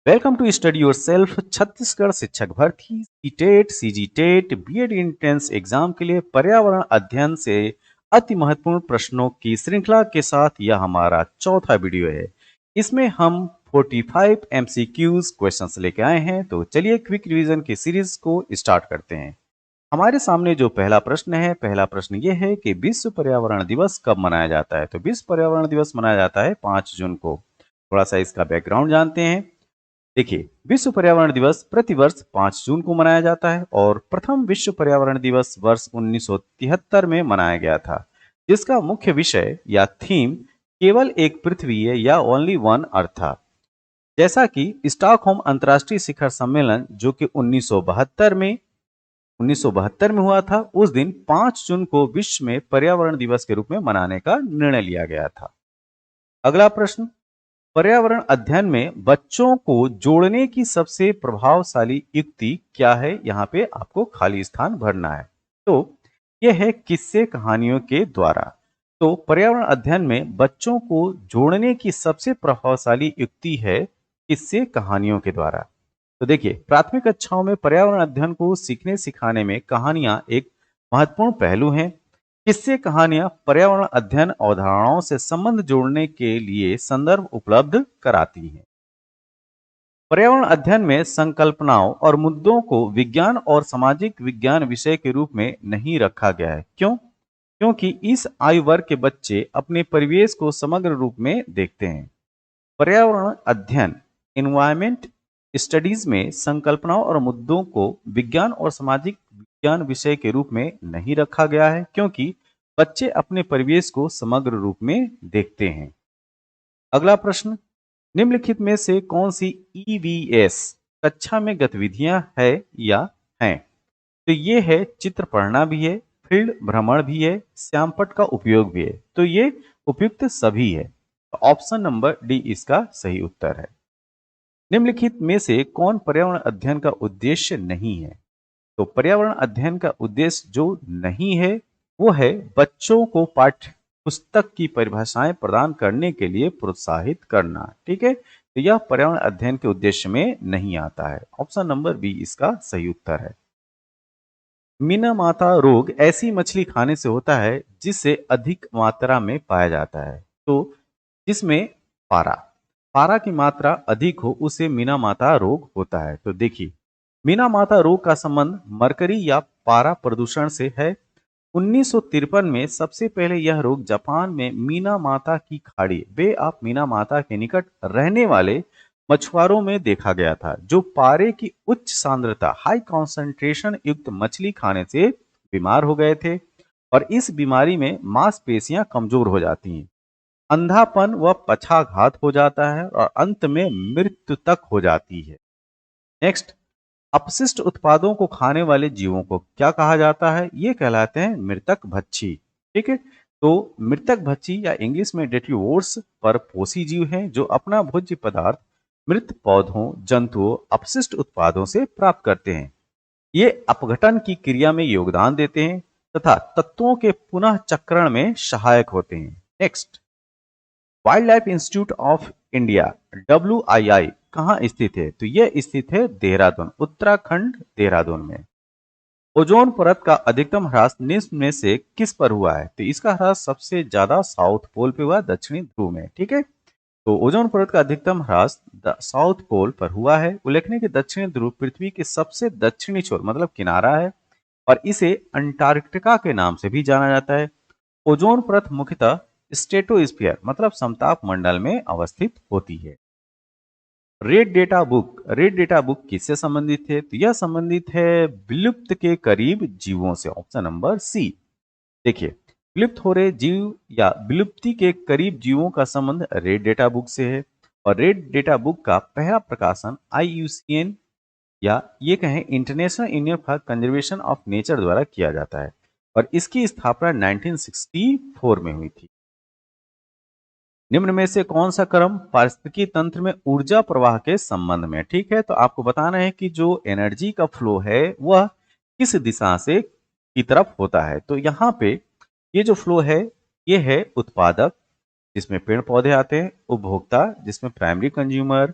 Welcome to study yourself. Chhattisgarh शिक्षक भर्ती TET CG TET BEd entrance exam के लिए पर्यावरण अध्ययन से अति महत्वपूर्ण प्रश्नों की श्रृंखला के साथ यह हमारा चौथा वीडियो है। इसमें हम 45 एमसीक्यूज क्वेश्चंस लेके आए हैं। तो चलिए क्विक रिवीजन की सीरीज को स्टार्ट करते हैं। हमारे सामने जो पहला प्रश्न है, पहला प्रश्न ये है कि विश्व पर्यावरण दिवस कब मनाया जाता है। तो विश्व पर्यावरण दिवस मनाया जाता है 5 जून को। थोड़ा सा इसका बैकग्राउंड जानते हैं। देखिए, विश्व पर्यावरण दिवस प्रतिवर्ष 5 जून को मनाया जाता है और प्रथम विश्व पर्यावरण दिवस वर्ष 1973 में मनाया गया था, जिसका मुख्य विषय या थीम केवल एक पृथ्वी है या ओनली वन अर्थ था। जैसा कि स्टॉकहोम अंतर्राष्ट्रीय शिखर सम्मेलन जो कि 1972 में हुआ था, उस दिन 5 जून को विश्व में पर्यावरण दिवस के रूप में मनाने का निर्णय लिया गया था। अगला प्रश्न, पर्यावरण अध्ययन में बच्चों को जोड़ने की सबसे प्रभावशाली युक्ति क्या है। यहाँ पे आपको खाली स्थान भरना है। तो यह है किस्से कहानियों के द्वारा। तो पर्यावरण अध्ययन में बच्चों को जोड़ने की सबसे प्रभावशाली युक्ति है किस्से कहानियों के द्वारा। तो देखिए, प्राथमिक कक्षाओं में पर्यावरण अध्ययन को सीखने सिखाने में कहानियां एक महत्वपूर्ण पहलू हैं। किस्से कहानियां पर्यावरण अध्ययन अवधारणाओं से संबंध जोड़ने के लिए संदर्भ उपलब्ध कराती हैं। पर्यावरण अध्ययन में संकल्पनाओं और मुद्दों को विज्ञान और सामाजिक विज्ञान विषय के रूप में नहीं रखा गया है। क्यों? क्योंकि इस आयु वर्ग के बच्चे अपने परिवेश को समग्र रूप में देखते हैं। पर्यावरण अध्ययन एनवायरमेंट स्टडीज में संकल्पनाओं और मुद्दों को विज्ञान और सामाजिक विज्ञान विषय के रूप में नहीं रखा गया है, क्योंकि बच्चे अपने परिवेश को समग्र रूप में देखते हैं। अगला प्रश्न, निम्नलिखित में से कौन सी ईवीएस कक्षा में गतिविधियां है या हैं। तो ये है चित्र पढ़ना भी है, फील्ड भ्रमण भी है, श्यामपट्ट का उपयोग भी है। तो ये उपयुक्त सभी है। तो ऑप्शन नंबर डी इसका सही उत्तर है। निम्नलिखित में से कौन पर्यावरण अध्ययन का उद्देश्य नहीं है। तो पर्यावरण अध्ययन का उद्देश्य जो नहीं है वो है बच्चों को पाठ्य पुस्तक की परिभाषाएं प्रदान करने के लिए प्रोत्साहित करना। ठीक है, तो यह पर्यावरण अध्ययन के उद्देश्य में नहीं आता है। ऑप्शन नंबर बी इसका सही उत्तर है। मीनामाता रोग ऐसी मछली खाने से होता है जिससे अधिक मात्रा में पाया जाता है। तो जिसमें पारा पारा की मात्रा अधिक हो उसे मीनामाता रोग होता है। तो देखिए, मीनामाता रोग का संबंध मरकरी या पारा प्रदूषण से है। 1953 में सबसे पहले यह रोग जापान में मीनामाता की खाड़ी बे ऑफ मीनामाता के निकट रहने वाले मछुआरों में देखा गया था, जो पारे की उच्च सांद्रता हाई कॉन्सेंट्रेशन युक्त मछली खाने से बीमार हो गए थे। और इस बीमारी में मांसपेशियां कमजोर हो जाती हैं, अंधापन व पक्षाघात हो जाता है और अंत में मृत्यु तक हो जाती है। नेक्स्ट, अपशिष्ट उत्पादों को खाने वाले जीवों को क्या कहा जाता है। ये कहलाते हैं मृतक भक्षी। ठीक है, तो मृतक भक्षी या इंग्लिश में डेट्रीवोर्स पर पोषी जीव हैं जो अपना भोज्य पदार्थ मृत पौधों, जंतुओं, अपशिष्ट उत्पादों से प्राप्त करते हैं। ये अपघटन की क्रिया में योगदान देते हैं तथा तत्वों के पुनः चक्रण में सहायक होते हैं। Next, wild life institute of India WII कहाँ स्थित है। तो यह स्थित है देहरादून, उत्तराखंड, देहरादून में। ओजोन परत का अधिकतम ह्रास निम्न में से किस पर हुआ है। तो इसका ह्रास सबसे ज्यादा साउथ पोल पे हुआ, दक्षिणी ध्रुव में। ठीक है, तो ओजोन परत का अधिकतम ह्रास साउथ पोल पर हुआ है। उल्लेखनीय कि दक्षिणी ध्रुव पृथ्वी के सबसे दक्षिणी छोर मतलब किनारा है और इसे अंटार्कटिका के नाम से भी जाना जाता है। ओजोन परत मुख्यतः स्ट्रेटोस्फीयर मतलब समताप मंडल में अवस्थित होती है। रेड डेटा बुक किससे संबंधित है। तो यह संबंधित है विलुप्त के करीब जीवों से। Option number C. देखिए, विलुप्त हो रहे जीव या विलुप्ति के करीब जीवों का संबंध रेड डेटा बुक से है। और रेड डेटा बुक का पहला प्रकाशन IUCN या ये कहें international union for conservation of nature द्वारा किया जाता है और इसकी स्थापना 1964 में हुई थी। निम्न में से कौन सा क्रम पारिस्थितिकी तंत्र में ऊर्जा प्रवाह के संबंध में। ठीक है, तो आपको बताना है कि जो एनर्जी का फ्लो है वह किस दिशा से की तरफ होता है। तो यहाँ पे ये जो फ्लो है ये है उत्पादक जिसमें पेड़ पौधे आते हैं, उपभोक्ता जिसमें प्राइमरी कंज्यूमर,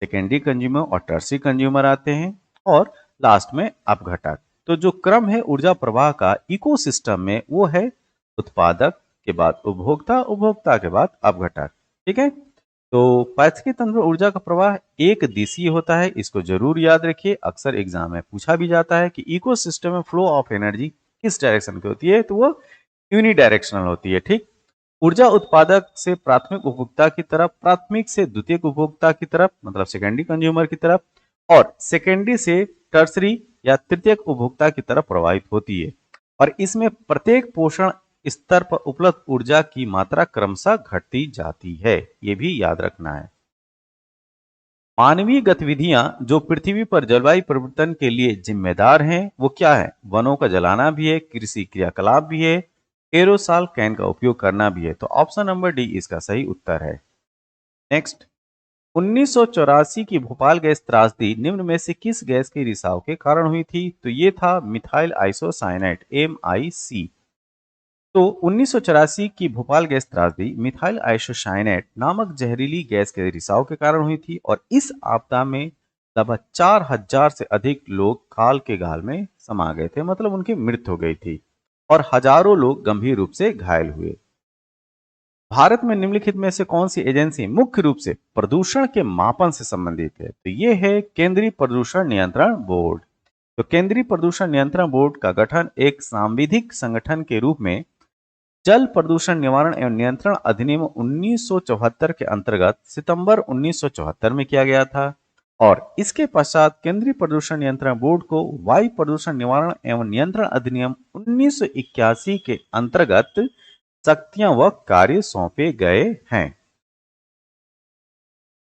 सेकेंडरी कंज्यूमर और टर्सरी कंज्यूमर आते हैं, और लास्ट में अपघटक। तो जो क्रम है ऊर्जा प्रवाह का इकोसिस्टम में, वो है उत्पादक के बाद उपभोक्ता, उपभोक्ता के बाद अपघटक। ठीक है, तो पारिस्थितिकी तंत्र में ऊर्जा का प्रवाह एक दिशीय होता है, इसको जरूर याद रखिए। अक्सर एग्जाम में पूछा भी जाता है कि इकोसिस्टम में फ्लो ऑफ एनर्जी किस डायरेक्शन की होती है, तो वो यूनिडायरेक्शनल होती है। ठीक, ऊर्जा उत्पादक से प्राथमिक उपभोक्ता की तरफ, प्राथमिक से द्वितीयक उपभोक्ता की तरफ मतलब सेकेंडरी कंज्यूमर की तरफ, और सेकेंडरी से टर्सरी या तृतीयक उपभोक्ता की तरफ प्रवाहित होती है। और इसमें प्रत्येक पोषण स्तर पर उपलब्ध ऊर्जा की मात्रा क्रमशः घटती जाती है, ये भी याद रखना है। मानवीय गतिविधियां जो पृथ्वी पर जलवायु परिवर्तन के लिए जिम्मेदार हैं, वो क्या है? वनों का जलाना भी है, कृषि क्रियाकलाप भी है, एरोसॉल कैन का उपयोग करना भी है। तो ऑप्शन नंबर डी इसका सही उत्तर है। नेक्स्ट, 1984 की भोपाल गैस त्रासदी निम्न में से किस गैस के रिसाव के कारण हुई थी? तो ये था मिथाइल आइसोसाइनेट, MIC। तो 1984 की भोपाल गैस त्रासदी मिथाइल आइसोसाइनेट नामक जहरीली गैस के रिसाव के कारण हुई थी, और इस आपदा में लगभग 4000 से अधिक लोग खाल के गाल में समा गए थे, मतलब उनकी मृत्यु हो गई थी, और हजारों लोग गंभीर रूप से घायल हुए। भारत में निम्नलिखित में से कौन सी एजेंसी मुख्य रूप से प्रदूषण के मापन से संबंधित है? तो ये है केंद्रीय प्रदूषण नियंत्रण बोर्ड। तो केंद्रीय प्रदूषण नियंत्रण बोर्ड का गठन एक सांविधिक संगठन के रूप में जल प्रदूषण निवारण एवं नियंत्रण अधिनियम 1974 के अंतर्गत सितंबर 1974 में किया गया था, और इसके पश्चात केंद्रीय प्रदूषण नियंत्रण बोर्ड को वायु प्रदूषण निवारण एवं नियंत्रण अधिनियम 1981 के अंतर्गत शक्तियां व कार्य सौंपे गए हैं।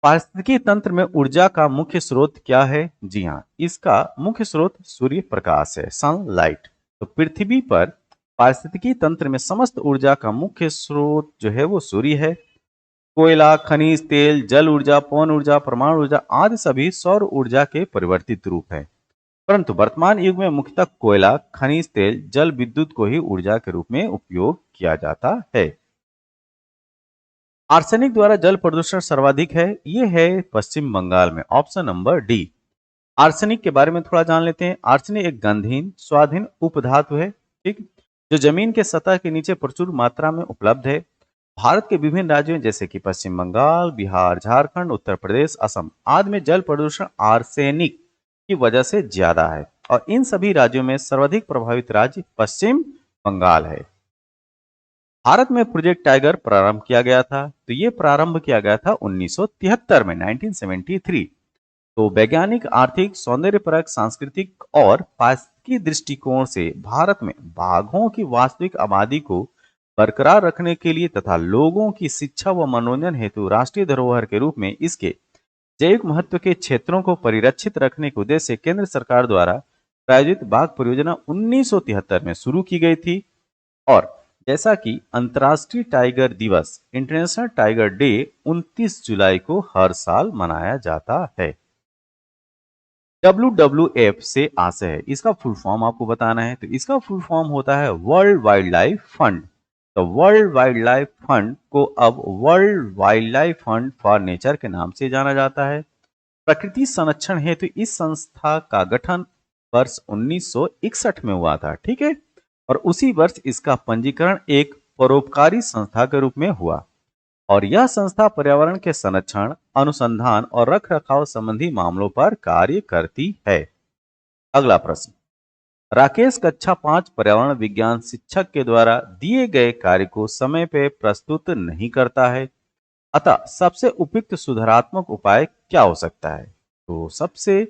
पारिस्थितिकी तंत्र में ऊर्जा का मुख्य स्रोत क्या है? जी हाँ, इसका मुख्य स्रोत सूर्य प्रकाश है, सनलाइट। तो पृथ्वी पर पारिस्थितिकी तंत्र में समस्त ऊर्जा का मुख्य स्रोत जो है वो सूर्य है। कोयला, खनिज तेल, जल ऊर्जा, पवन ऊर्जा, परमाणु ऊर्जा आदि सभी सौर ऊर्जा के परिवर्तित रूप हैं। परंतु वर्तमान युग में मुख्यतः कोयला, खनिज तेल, जल विद्युत को ही ऊर्जा के रूप में उपयोग किया जाता है। आर्सेनिक द्वारा जल प्रदूषण सर्वाधिक है, ये है पश्चिम बंगाल में, ऑप्शन नंबर डी। आर्सेनिक के बारे में थोड़ा जान लेते हैं। आर्सेनिक एक गंधहीन स्वाधीन उपधातु है, ठीक, जो जमीन के सतह के नीचे प्रचुर मात्रा में उपलब्ध है। भारत के विभिन्न राज्यों जैसे कि पश्चिम बंगाल, बिहार, झारखंड, उत्तर प्रदेश, असम आदि में जल प्रदूषण आर्सेनिक की वजह से ज्यादा है, और इन सभी राज्यों में सर्वाधिक प्रभावित राज्य पश्चिम बंगाल है। भारत में प्रोजेक्ट टाइगर प्रारंभ किया गया था, तो ये प्रारंभ किया गया था 1973 में, 1973। तो वैज्ञानिक, आर्थिक, सौंदर्यपरक, सांस्कृतिक और पारिस्थितिकी दृष्टिकोण से भारत में बाघों की वास्तविक आबादी को बरकरार रखने के लिए तथा लोगों की शिक्षा व मनोरंजन हेतु राष्ट्रीय धरोहर के रूप में इसके जैविक महत्व के क्षेत्रों को परिरक्षित रखने के उद्देश्य से केंद्र सरकार द्वारा प्रायोजित बाघ परियोजना 1973 में शुरू की गई थी। और जैसा कि अंतर्राष्ट्रीय टाइगर दिवस, इंटरनेशनल टाइगर डे 29 जुलाई को हर साल मनाया जाता है। WWF से आशय है, इसका फुल फॉर्म आपको बताना है। तो इसका फुल फॉर्म होता है वर्ल्ड वाइल्ड लाइफ फंड। तो वर्ल्ड वाइल्ड लाइफ फंड को अब world wild life fund for nature के नाम से जाना जाता है। प्रकृति संरक्षण हेतु इस संस्था का गठन वर्ष 1961 में हुआ था, ठीक है, और उसी वर्ष इसका पंजीकरण एक परोपकारी संस्था के रूप में हुआ, और यह संस्था पर्यावरण के संरक्षण, अनुसंधान और रखरखाव संबंधी मामलों पर कार्य करती है। अगला प्रश्न, राकेश कक्षा 5 पर्यावरण विज्ञान शिक्षक के द्वारा दिए गए कार्य को समय पे प्रस्तुत नहीं करता है, अतः सबसे उपयुक्त सुधारात्मक उपाय क्या हो सकता है? तो सबसे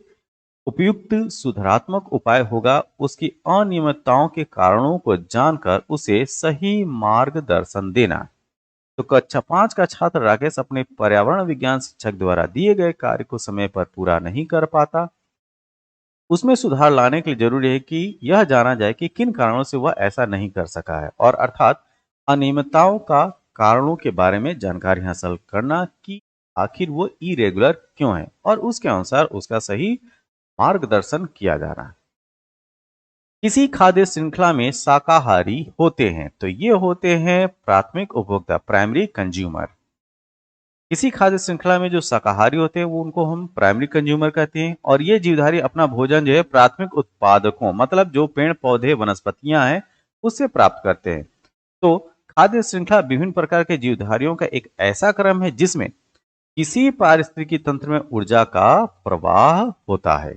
उपयुक्त सुधारात्मक उपाय होगा उसकी अनियमितताओं के कारणों को जानकर उसे सही मार्गदर्शन देना। तो कक्षा 5 का छात्र राकेश अपने पर्यावरण विज्ञान शिक्षक द्वारा दिए गए कार्य को समय पर पूरा नहीं कर पाता। उसमें सुधार लाने के लिए जरूरी है कि यह जाना जाए कि किन कारणों से वह ऐसा नहीं कर सका है, और अर्थात अनियमितताओं का कारणों के बारे में जानकारी हासिल करना कि आखिर वो इरेगुलर क्यों है, और उसके अनुसार उसका सही मार्गदर्शन किया जा रहा है। किसी खाद्य श्रृंखला में शाकाहारी होते हैं, तो ये होते हैं प्राथमिक उपभोक्ता, प्राइमरी कंज्यूमर। किसी खाद्य श्रृंखला में जो शाकाहारी होते हैं वो उनको हम प्राइमरी कंज्यूमर कहते हैं, और ये जीवधारी अपना भोजन जो है प्राथमिक उत्पादकों मतलब जो पेड़ पौधे वनस्पतियां हैं उससे प्राप्त करते हैं। तो खाद्य श्रृंखला विभिन्न प्रकार के जीवधारियों का एक ऐसा क्रम है जिसमें किसी पारिस्थितिकी तंत्र में ऊर्जा का प्रवाह होता है।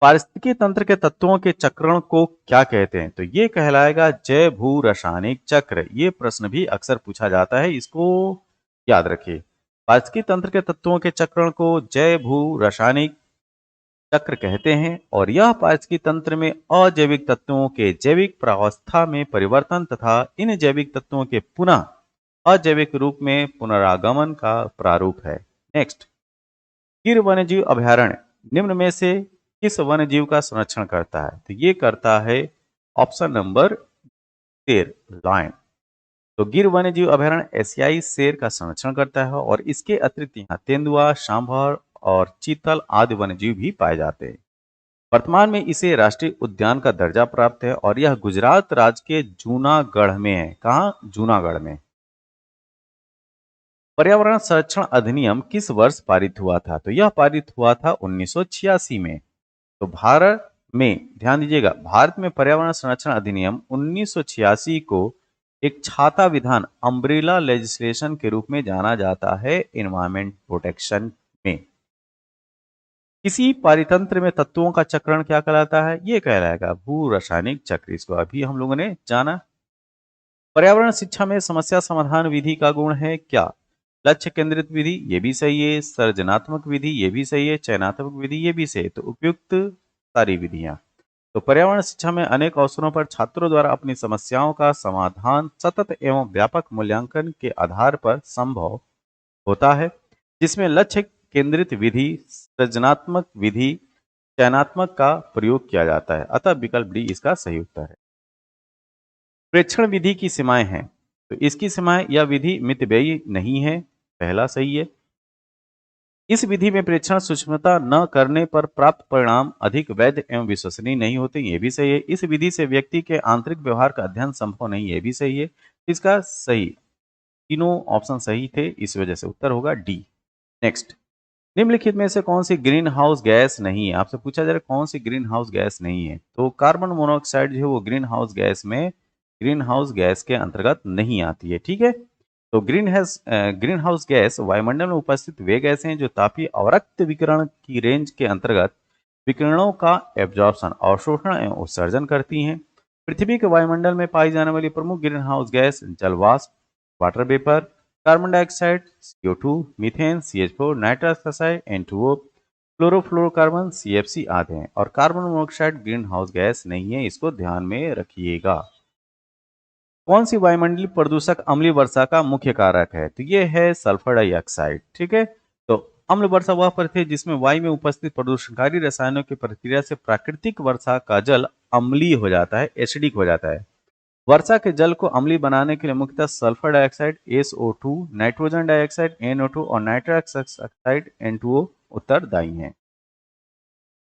पारिस्थितिकी तंत्र के तत्वों के चक्रण को क्या कहते हैं? तो ये कहलाएगा जैव भू रासायनिक चक्र। ये प्रश्न भी अक्सर पूछा जाता है, इसको याद रखिए। पारिस्थितिकी तंत्र के तत्वों के चक्रण को जैव भू रासायनिक चक्र कहते हैं, और यह पारिस्थितिकी तंत्र में अजैविक तत्वों के जैविक प्रावस्था में परिवर्तन तथा इन जैविक तत्वों के पुनः अजैविक रूप में पुनरागमन का प्रारूप है। नेक्स्ट, गिर वन्यजीव अभयारण्य निम्न में से किस वन्यजीव का संरक्षण करता है? तो ये करता है ऑप्शन नंबर 13, लायन। तो गिर वन्यजीव अभयारण्य एशियाई शेर का संरक्षण करता है, और इसके अतिरिक्त यहाँ तेंदुआ, सांभर और चीतल आदि वन्यजीव भी पाए जाते हैं। वर्तमान में इसे राष्ट्रीय उद्यान का दर्जा प्राप्त है, और यह गुजरात राज्य के जूनागढ़ में है। कहाँ? जूनागढ़ में। पर्यावरण संरक्षण अधिनियम किस वर्ष पारित हुआ था? तो यह पारित हुआ था 1986 में। तो भारत में, ध्यान दीजिएगा, भारत में पर्यावरण संरक्षण अधिनियम 1986 को एक छाता विधान अम्ब्रेला लेजिस्लेशन के रूप में जाना जाता है एनवायरमेंट प्रोटेक्शन में। किसी पारितंत्र में तत्वों का चक्रण क्या कहलाता है? ये कहलाएगा भू रासायनिक चक्र। इसको अभी हम लोगों ने जाना। पर्यावरण शिक्षा में समस्या समाधान विधि का गुण है क्या? लक्ष्य केंद्रित विधि, ये भी सही है। सर्जनात्मक विधि, ये भी सही है। चयनात्मक विधि, ये भी सही है। तो उपयुक्त सारी विधियां। तो पर्यावरण शिक्षा में अनेक अवसरों पर छात्रों द्वारा अपनी समस्याओं का समाधान सतत एवं व्यापक मूल्यांकन के आधार पर संभव होता है, जिसमें लक्ष्य केंद्रित विधि, सृजनात्मक विधि, चयनात्मक का प्रयोग किया जाता है। अतः विकल्प डी इसका सही उत्तर है। प्रेक्षण विधि की सीमाएं हैं। तो इसकी सीमाएं, यह विधि मितव्ययी नहीं है, पहला सही है। इस विधि में प्रेक्षण सूक्ष्मता न करने पर प्राप्त परिणाम अधिक वैध एवं विश्वसनीय नहीं होते, ये भी सही है। इस विधि से व्यक्ति के आंतरिक व्यवहार का अध्ययन संभव नहीं, ये भी सही है। इसका सही, तीनों ऑप्शन सही थे, इस वजह से उत्तर होगा डी। नेक्स्ट, निम्नलिखित में से कौन सी ग्रीन हाउस गैस नहीं है? आपसे पूछा जा रहा है कौन सी ग्रीन हाउस गैस नहीं है। तो कार्बन मोनोऑक्साइड जो है वो ग्रीन हाउस गैस के अंतर्गत नहीं आती है। ठीक है। तो ग्रीन हाउस गैस वायुमंडल में उपस्थित वे गैसें हैं जो तापीय अवरक्त विकिरण की रेंज के अंतर्गत विकिरणों का एब्जॉर्प्शन, अवशोषण एवं उत्सर्जन करती हैं। पृथ्वी के वायुमंडल में पाई जाने वाली प्रमुख ग्रीन हाउस गैस जलवाष्प, water vapour, carbon dioxide CO2, methane CH4, nitrous oxide N2O, chlorofluorocarbon CFC आदि हैं। और carbon monoxide green house gas नहीं है, इसको ध्यान में रखिएगा। कौन सी वायुमंडलीय प्रदूषक अम्लीय वर्षा का मुख्य कारक है? तो ये है सल्फर डाइऑक्साइड। ठीक है। तो अम्ल वर्षा वह प्रक्रिया है जिसमें वायु में उपस्थित प्रदूषणकारी रसायनों की प्रतिक्रिया से प्राकृतिक वर्षा का जल अम्लीय हो जाता है, एसिडिक हो जाता है। वर्षा के जल को अम्लीय बनाने के लिए मुख्यतः sulphur dioxide SO2, nitrogen dioxide NO2 और नाइट्रस ऑक्साइड N2O उत्तरदायी हैं।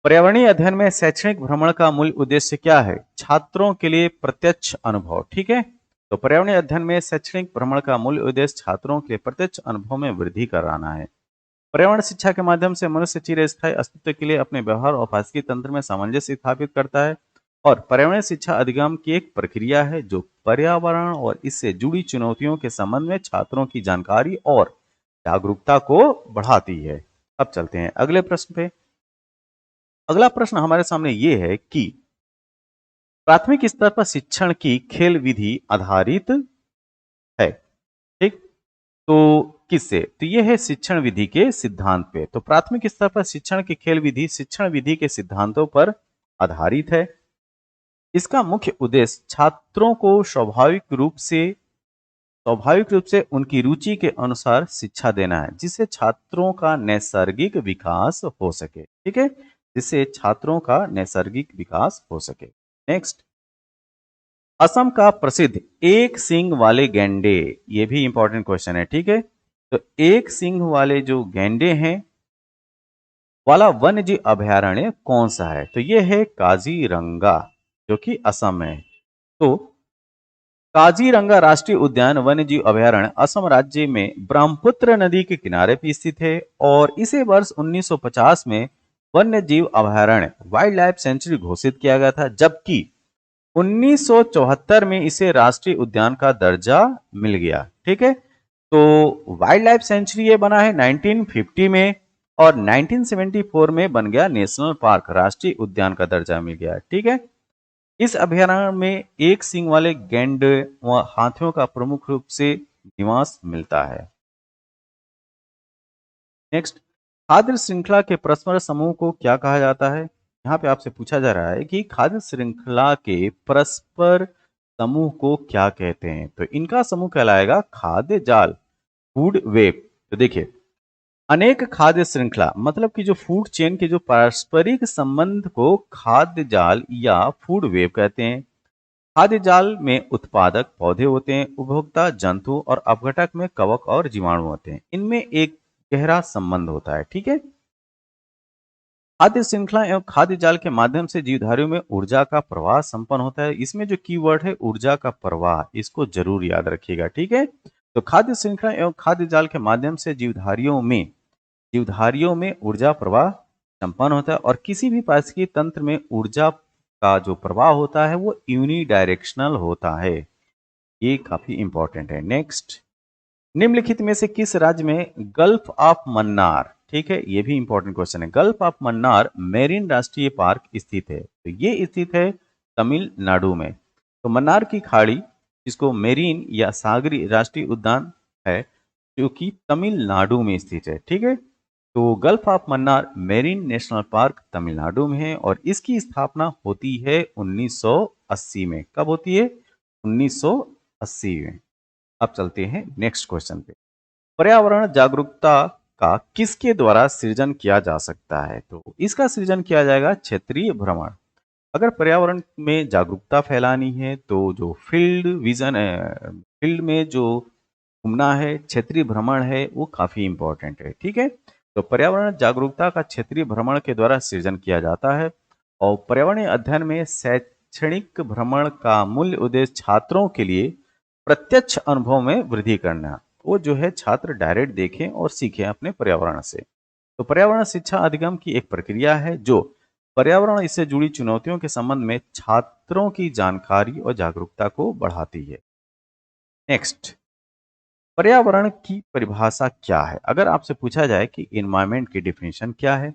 पर्यावरणीय अध्ययन में शैक्षणिक भ्रमण का मूल उद्देश्य क्या है? छात्रों के लिए प्रत्यक्ष अनुभव। ठीक है। तो पर्यावरणीय अध्ययन में शैक्षणिक भ्रमण का मूल उद्देश्य छात्रों के प्रत्यक्ष अनुभव में वृद्धि कराना है। पर्यावरण शिक्षा के माध्यम से मनुष्य चिरस्थायी अस्तित्व के लिए अपने व्यवहार और पारिस्थितिकी तंत्र में सामंजस्य स्थापित करता है। और पर्यावरण शिक्षा अधिगम की एक प्रक्रिया है जो पर्यावरण और इससे जुड़ी चुनौतियों के संबंध में छात्रों की जानकारी और जागरूकता को बढ़ाती है। अब चलते हैं अगले प्रश्न पे। अगला प्रश्न हमारे सामने ये है कि प्राथमिक स्तर पर शिक्षण की खेल विधि आधारित है। ठीक। तो किससे? तो यह है शिक्षण विधि के सिद्धांत पे। तो प्राथमिक स्तर पर शिक्षण की खेल विधि शिक्षण विधि के सिद्धांतों पर आधारित है। इसका मुख्य उद्देश्य छात्रों को स्वाभाविक रूप से उनकी रुचि के अनुसार शिक्षा देना है, जिससे छात्रों का नैसर्गिक विकास हो सके। ठीक है। जिससे छात्रों का नैसर्गिक विकास हो सके। नेक्स्ट, असम का प्रसिद्ध एक सींग वाले गैंडे, ये भी इंपॉर्टेंट क्वेश्चन है। ठीक है। तो एक सींग वाले जो गैंडे हैं वाला वन्यजीव अभयारण्य कौन सा है? तो ये है काजीरंगा, जो कि असम है। तो काजीरंगा राष्ट्रीय उद्यान वन्यजीव अभयारण्य असम राज्य में ब्रह्मपुत्र नदी के किनारे पे स्थित है और इसे वर्ष 1950 में वन्यजीव अभयारण्य वाइल्ड लाइफ सेंचुरी घोषित किया गया था, जबकि 1974 में इसे राष्ट्रीय उद्यान का दर्जा मिल गया। ठीक है, तो वाइल्ड लाइफ सेंचुरी ये बना है 1950 में और 1974 में बन गया नेशनल पार्क, राष्ट्रीय उद्यान का दर्जा मिल गया। ठीक है, इस अभयारण्य में एक सींग वाले गैंडे व हाथियों का प्रमुख रूप से निवास मिलता है। नेक्स्ट, खाद्य श्रृंखला के परस्पर समूह को क्या कहा जाता है? यहाँ पे आपसे पूछा जा रहा है कि खाद्य श्रृंखला के परस्पर समूह को क्या कहते हैं? तो इनका समूह कहलाएगा खाद्य जाल, फूड वेब। तो देखिए, अनेक खाद्य श्रृंखला मतलब कि जो फूड चेन के जो पारस्परिक संबंध को खाद्य जाल या फूड वेब कहते हैं। खाद्य जाल में उत्पादक पौधे होते हैं, उपभोक्ता जंतु और अपघटक में कवक और जीवाणु होते हैं। इनमें एक गहरा संबंध होता है। ठीक है, खाद्य श्रृंखला एवं खाद्य जाल के माध्यम से जीवधारियों में ऊर्जा का प्रवाह संपन्न होता है। इसमें जो कीवर्ड है ऊर्जा का प्रवाह, इसको जरूर याद रखिएगा। ठीक है, तो खाद्य श्रृंखला एवं खाद्य जाल के माध्यम से जीवधारियों में ऊर्जा प्रवाह संपन्न होता है और किसी भी पारिस्थितिकी तंत्र में ऊर्जा का जो प्रवाह होता है वो यूनिडायरेक्शनल होता है। ये काफी इंपॉर्टेंट है। नेक्स्ट, निम्नलिखित में से किस राज्य में गल्फ ऑफ मन्नार, ठीक है, ये भी इंपॉर्टेंट क्वेश्चन है, गल्फ ऑफ मन्नार मेरीन राष्ट्रीय पार्क स्थित है? तो ये स्थित है तमिलनाडु में। तो मन्नार की खाड़ी, जिसको मेरीन या सागरी राष्ट्रीय उद्यान है, जो कि तमिलनाडु में स्थित है। ठीक है, तो gulf of Mannar marine national park Tamil Nadu में है और इसकी स्थापना होती है 1980 में। कब होती है? 1980 में। अब चलते हैं नेक्स्ट क्वेश्चन पे। पर्यावरण जागरूकता का किसके द्वारा सृजन किया जा सकता है? तो इसका सृजन किया जाएगा क्षेत्रीय भ्रमण। अगर पर्यावरण में जागरूकता फैलानी है तो जो फील्ड में जो घूमना है, क्षेत्रीय भ्रमण है, वो काफी इंपॉर्टेंट है। ठीक है, तो पर्यावरण जागरूकता का क्षेत्रीय भ्रमण के द्वारा सृजन किया जाता है और पर्यावरणीय अध्ययन में शैक्षणिक भ्रमण का मूल्य उद्देश्य छात्रों के लिए प्रत्यक्ष अनुभव में वृद्धि करना, वो जो है छात्र डायरेक्ट देखें और सीखें अपने पर्यावरण से। तो पर्यावरण शिक्षा अधिगम की एक प्रक्रिया है जो पर्यावरण इससे जुड़ी चुनौतियों के संबंध में छात्रों की जानकारी और जागरूकता को बढ़ाती है। नेक्स्ट, पर्यावरण की परिभाषा क्या है? अगर आपसे पूछा जाए कि एनवायरमेंट की डेफिनेशन क्या है,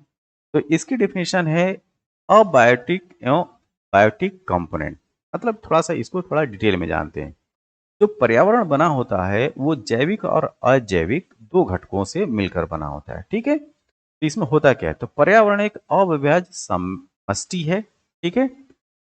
तो इसकी डेफिनेशन है अबायोटिक एवं बायोटिक कंपोनेंट। मतलब थोड़ा सा इसको थोड़ा डिटेल में जानते हैं। जो पर्यावरण बना होता है वो जैविक और अजैविक दो घटकों से मिलकर बना होता है। ठीक है, तो इसमें होता क्या है? तो पर्यावरण एक अविभाज्य समष्टि है। ठीक है,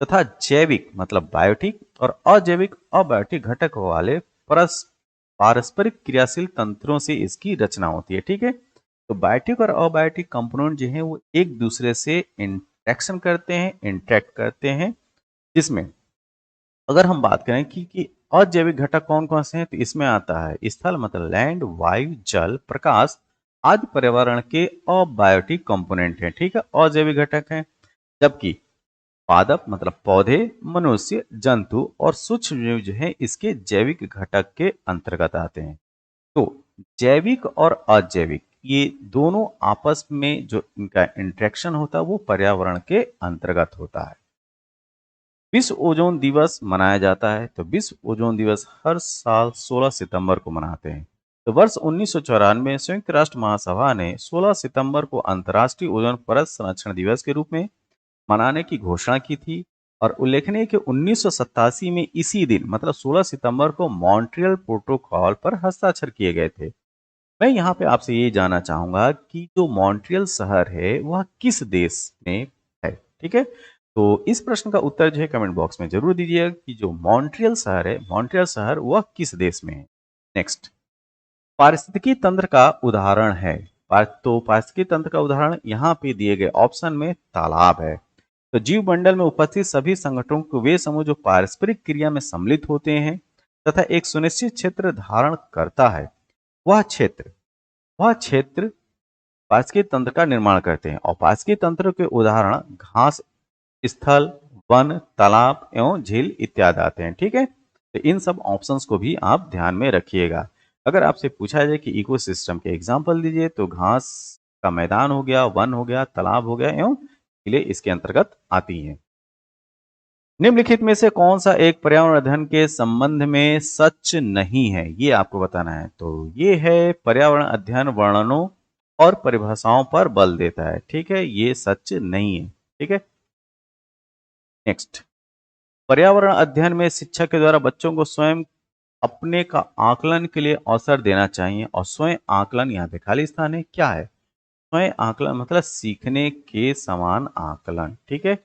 तथा जैविक मतलब बायोटिक और अजैविक अबायोटिक घटक वाले पारस्परिक क्रियाशील तंत्रों से इसकी रचना होती है। ठीक है, तो बायोटिक और अबायोटिक कंपोनेंट जो है वो एक दूसरे से इंटरेक्ट करते हैं, जिसमें अगर हम बात करें कि अजैविक घटक कौन कौन से हैं, तो इसमें आता है स्थल मतलब लैंड, वायु, जल, प्रकाश आदि पर्यावरण के अबायोटिक कंपोनेंट हैं। ठीक है, अजैविक घटक हैं। जबकि पादप मतलब पौधे, मनुष्य, जंतु और सूक्ष्म जीव जो है इसके जैविक घटक के अंतर्गत आते हैं। तो जैविक और अजैविक ये दोनों आपस में जो इनका इंटरेक्शन होता है वो पर्यावरण के अंतर्गत होता है। विश्व ओजोन दिवस मनाया जाता है। तो विश्व ओजोन दिवस हर साल 16 सितंबर को मनाते हैं। तो वर्ष 1994 में संयुक्त राष्ट्र महासभा ने 16 सितंबर को अंतर्राष्ट्रीय ओजोन परत संरक्षण दिवस के रूप में मनाने की घोषणा की थी और उल्लेखनीय कि 1987 में इसी दिन मतलब 16 सितंबर को मॉन्ट्रियल प्रोटोकॉल पर हस्ताक्षर किए गए थे। मैं यहाँ पे आपसे ये जानना चाहूंगा कि जो मॉन्ट्रियल शहर है वह किस देश में है? ठीक है, तो इस प्रश्न का उत्तर जो है कमेंट बॉक्स में जरूर दीजिएगा कि जो मॉन्ट्रियल शहर है, मॉन्ट्रियल शहर वह किस देश में है। नेक्स्ट, पारिस्थितिकी तंत्र का उदाहरण है। तो पारिस्थितिकी तंत्र का उदाहरण यहाँ पे दिए गए ऑप्शन में तालाब है। तो जीव मंडल में उपस्थित सभी संगठनों को वे समूह जो पारस्परिक क्रिया में सम्मिलित होते हैं तथा एक सुनिश्चित क्षेत्र धारण करता है, वह क्षेत्र पारिस्थितिकी तंत्र का निर्माण करते हैं। और पारिस्थितिकी तंत्र के उदाहरण घास स्थल, वन, तालाब एवं झील इत्यादि आते हैं। ठीक है, तो इन सब ऑप्शंस को भी आप ध्यान में रखिएगा। अगर आपसे पूछा जाए कि इकोसिस्टम के एग्जाम्पल दीजिए तो घास का मैदान हो गया, वन हो गया, तालाब हो गया एवं झीलें इसके अंतर्गत आती हैं। निम्नलिखित में से कौन सा एक पर्यावरण अध्ययन के संबंध में सच नहीं है, ये आपको बताना है। तो ये है पर्यावरण अध्ययन वर्णनों और परिभाषाओं पर बल देता है। ठीक है, ये सच नहीं है। ठीक है, नेक्स्ट, पर्यावरण अध्ययन में शिक्षक के द्वारा बच्चों को स्वयं अपने का आकलन के लिए अवसर देना चाहिए। और स्वयं आकलन, यहाँ पे खाली स्थान है, क्या है स्वयं आकलन? मतलब सीखने के समान आकलन। ठीक है,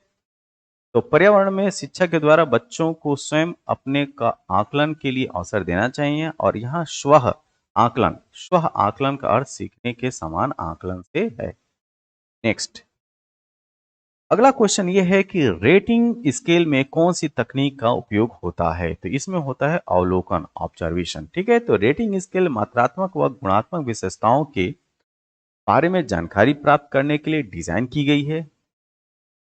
तो पर्यावरण में शिक्षक के द्वारा बच्चों को स्वयं अपने का आकलन के लिए अवसर देना चाहिए। और यहाँ स्व आकलन का अर्थ सीखने के समान आकलन से है। नेक्स्ट, अगला क्वेश्चन ये है कि रेटिंग स्केल में कौन सी तकनीक का उपयोग होता है? तो इसमें होता है अवलोकन, ऑब्जर्वेशन। ठीक है, तो रेटिंग स्केल मात्रात्मक व गुणात्मक विशेषताओं के बारे में जानकारी प्राप्त करने के लिए डिजाइन की गई है।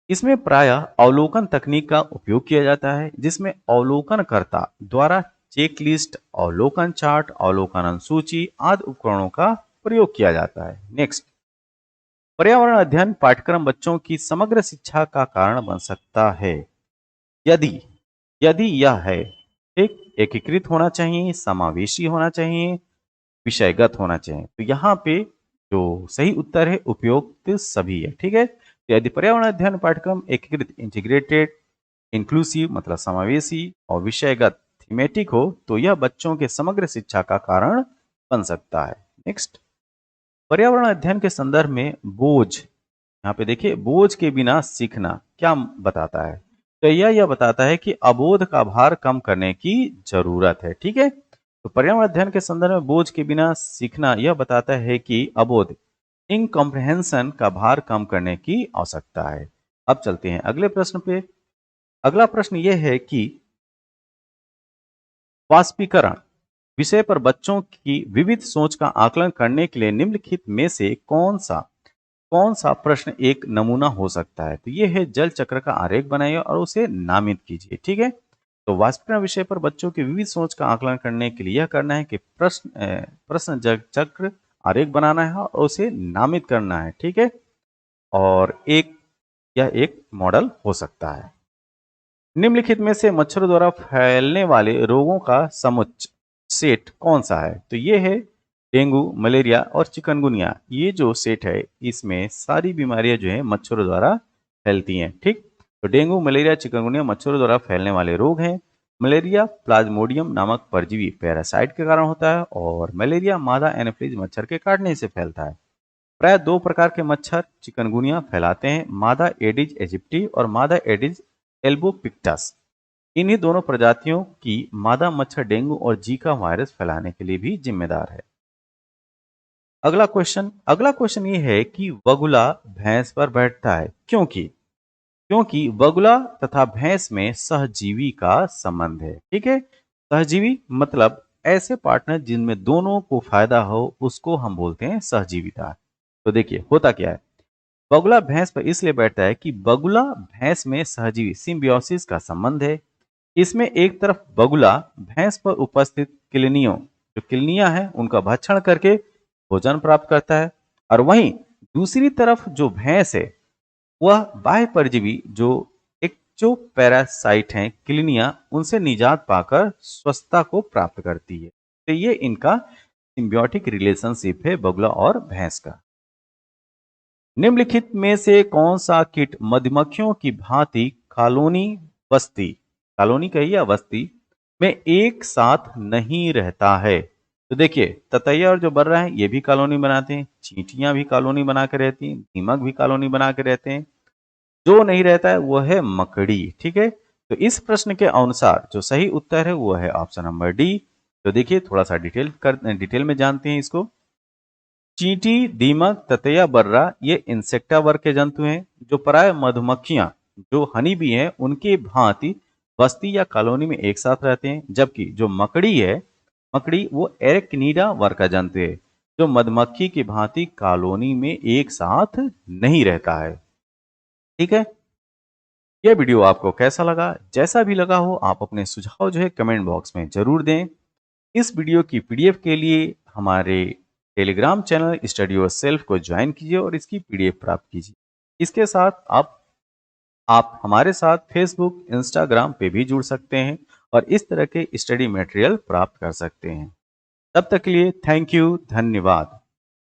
इसमें प्रायः अवलोकन तकनीक का उपयोग किया जाता है, जिसमें अवलोकनकर्ता द्वारा चेकलिस्ट, अवलोकन चार्ट, अवलोकन सूची आदि उपकरणों का प्रयोग किया जाता है। नेक्स्ट, पर्यावरण अध्ययन पाठ्यक्रम बच्चों की समग्र शिक्षा का कारण बन सकता है यदि यदि यह है एक एकीकृत होना चाहिए, समावेशी होना चाहिए, विषयगत होना चाहिए। तो यहाँ पे जो सही उत्तर है उपयुक्त सभी है। ठीक है, तो यदि पर्यावरण अध्ययन पाठ्यक्रम एकीकृत, इंटीग्रेटेड, इंक्लूसिव मतलब समावेशी और विषयगत थीमेटिक हो तो यह बच्चों के समग्र शिक्षा का कारण बन सकता है। नेक्स्ट, पर्यावरण अध्ययन के संदर्भ में बोझ, यहाँ पे देखिए बोझ के बिना सीखना क्या बताता है? तो यह बताता है कि अबोध का भार कम करने की जरूरत है। ठीक है, तो पर्यावरण अध्ययन के संदर्भ में बोझ के बिना सीखना यह बताता है कि अबोध, इनकॉम्प्रिहेंशन का भार कम करने की आवश्यकता है। अब चलते हैं अगले प्रश्न पे। अगला प्रश्न यह है कि वाष्पीकरण विषय पर बच्चों की विविध सोच का आकलन करने के लिए निम्नलिखित में से कौन सा प्रश्न एक नमूना हो सकता है? तो यह है जल चक्र का आरेख बनाइए और उसे नामित कीजिए। ठीक है, तो वाष्पीकरण विषय पर बच्चों की विविध सोच का आकलन करने के लिए यह करना है कि प्रश्न जल चक्र आरेख बनाना है और उसे नामित करना है। ठीक है, और यह एक मॉडल हो सकता है। निम्नलिखित में से मच्छरों द्वारा फैलने वाले रोगों का समुच्चय सेट कौन सा है? तो ये है डेंगू, मलेरिया और चिकनगुनिया। ये जो सेट है इसमें सारी बीमारियां जो है मच्छरों द्वारा फैलती हैं। ठीक, तो डेंगू, मलेरिया, चिकनगुनिया मच्छरों द्वारा फैलने वाले रोग हैं। मलेरिया प्लाज्मोडियम नामक परजीवी पैरासाइट के कारण होता है और मलेरिया मादा एनोफिलीज मच्छर के काटने से फैलता है। प्राय दो प्रकार के मच्छर चिकनगुनिया फैलाते हैं, मादा एडिज इजिप्टी और मादा एडिज एल्बोपिक्टस। इन्हीं दोनों प्रजातियों की मादा मच्छर डेंगू और जीका वायरस फैलाने के लिए भी जिम्मेदार है। अगला क्वेश्चन ये है कि बगुला भैंस पर बैठता है क्योंकि बगुला तथा भैंस में सहजीवी का संबंध है। ठीक है, सहजीवी मतलब ऐसे पार्टनर जिनमें दोनों को फायदा हो उसको हम बोलते हैं सहजीविता। तो देखिए होता क्या है, बगुला भैंस पर इसलिए बैठता है कि बगुला भैंस में सहजीवी सिम्बियोसिस का संबंध है। इसमें एक तरफ बगुला भैंस पर उपस्थित किलनियों, जो किलनियां हैं उनका भक्षण करके भोजन प्राप्त करता है और वहीं दूसरी तरफ जो भैंस है वह बाह्य परजीवी जो पैरासाइट हैं किलनिया, उनसे निजात पाकर स्वस्थता को प्राप्त करती है। तो ये इनका सिम्बियोटिक रिलेशनशिप है बगुला और भैंस का। निम्नलिखित में से कौन सा कीट मधुमक्खियों की भांति कॉलोनी कही या बस्ती में एक साथ नहीं रहता है? तो देखिए ततैया और जो बर्रा है ये भी कॉलोनी बनाते हैं, चींटियां भी कॉलोनी बना के रहती हैं, दीमक भी कॉलोनी बना के रहते हैं। जो नहीं रहता है वो है मकड़ी। ठीक है, तो इस प्रश्न के अनुसार जो सही उत्तर है वो है ऑप्शन नंबर डी। तो देखिए थोड़ा सा डिटेल में जानते हैं इसको। चींटी, दीमक, ततैया, बर्रा ये इंसेक्टा वर्ग के जंतु हैं जो प्राय मधुमक्खियां जो हनी बी हैं उनकी भांति बस्ती या कॉलोनी में एक साथ रहते हैं, जबकि जो मकड़ी वो एरेक्निडा वर्ग का जंतु है जो मधुमक्खी की भांति कॉलोनी में एक साथ नहीं रहता है। ठीक है, यह वीडियो आपको कैसा लगा? जैसा भी लगा हो आप अपने सुझाव जो है कमेंट बॉक्स में जरूर दें। इस वीडियो की पीडीएफ के लिए हमारे Telegram channel study your self को ज्वाइन कीजिए और इसकी पीडीएफ प्राप्त कीजिए। इसके साथ आप हमारे साथ फेसबुक, इंस्टाग्राम पे भी जुड़ सकते हैं और इस तरह के स्टडी मटेरियल प्राप्त कर सकते हैं। तब तक के लिए थैंक यू, धन्यवाद।